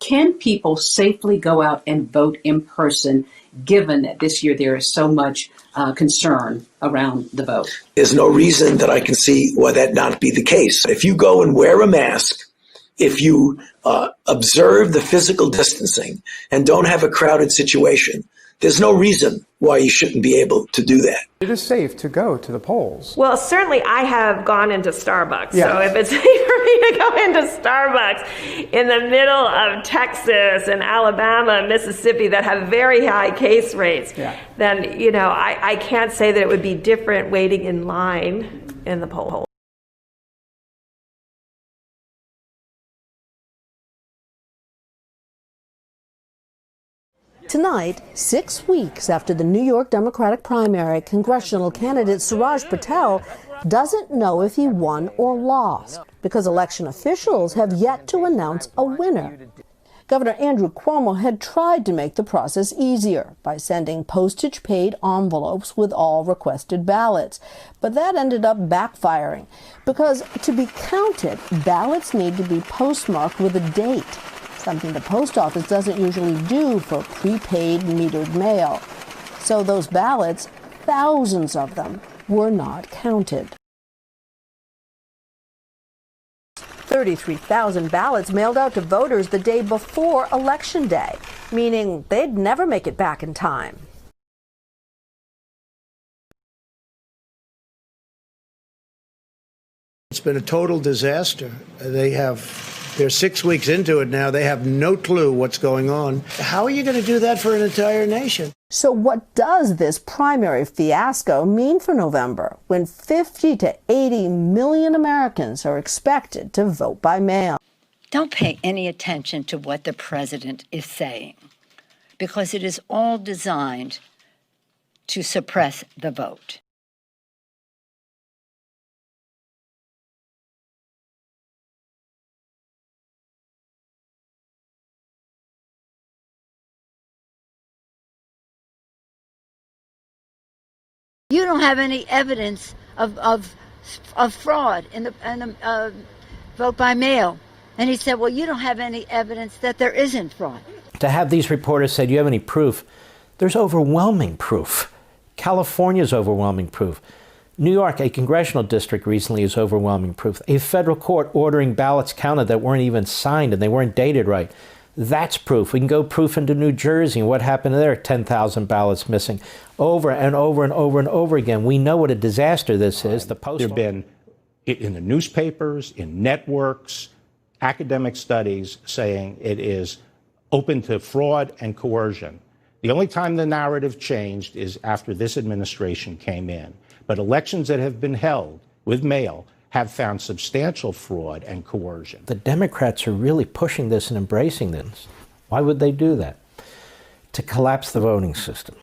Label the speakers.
Speaker 1: Can people safely go out and vote in person, given that this year there is so much concern around the vote?
Speaker 2: There's no reason that I can see why that not be the case. If you go and wear a mask, if you observe the physical distancing and don't have a crowded situation, there's no reason why you shouldn't be able to do that.
Speaker 3: It is safe to go to the polls.
Speaker 4: Well, certainly I have gone into Starbucks.
Speaker 3: Yeah.
Speaker 4: So if it's safe for me to go into Starbucks in the middle of Texas and Alabama and Mississippi that have very high case rates, then, you know, I can't say that it would be different waiting in line in the poll.
Speaker 5: Tonight, 6 weeks after the New York Democratic primary, congressional candidate Suraj Patel doesn't know if he won or lost because election officials have yet to announce a winner. Governor Andrew Cuomo had tried to make the process easier by sending postage-paid envelopes with all requested ballots. But that ended up backfiring because to be counted, ballots need to be postmarked with a date, something the post office doesn't usually do for prepaid metered mail. So those ballots, thousands of them, were not counted. 33,000 ballots mailed out to voters the day before Election Day, meaning they'd never make it back in time.
Speaker 6: It's been a total disaster. They're 6 weeks into it now. They have no clue what's going on. How are you going to do that for an entire nation?
Speaker 5: So what does this primary fiasco mean for November when 50 to 80 million Americans are expected to vote by mail?
Speaker 7: Don't pay any attention to what the president is saying, because it is all designed to suppress the vote. You don't have any evidence of fraud in the vote by mail. And he said, well, you don't have any evidence that there isn't fraud.
Speaker 8: To have these reporters say, do you have any proof? There's overwhelming proof. California's overwhelming proof. New York, a congressional district recently, is overwhelming proof. A federal court ordering ballots counted that weren't even signed and they weren't dated right. That's proof. We can go proof into New Jersey and what happened there, 10,000 ballots missing over and over and over and over again. We know what a disaster this is. The post.
Speaker 9: There have been, in the newspapers, in networks, academic studies saying it is open to fraud and coercion. The only time the narrative changed is after this administration came in. But elections that have been held with mail have found substantial fraud and coercion.
Speaker 8: The Democrats are really pushing this and embracing this. Why would they do that? To collapse the voting system.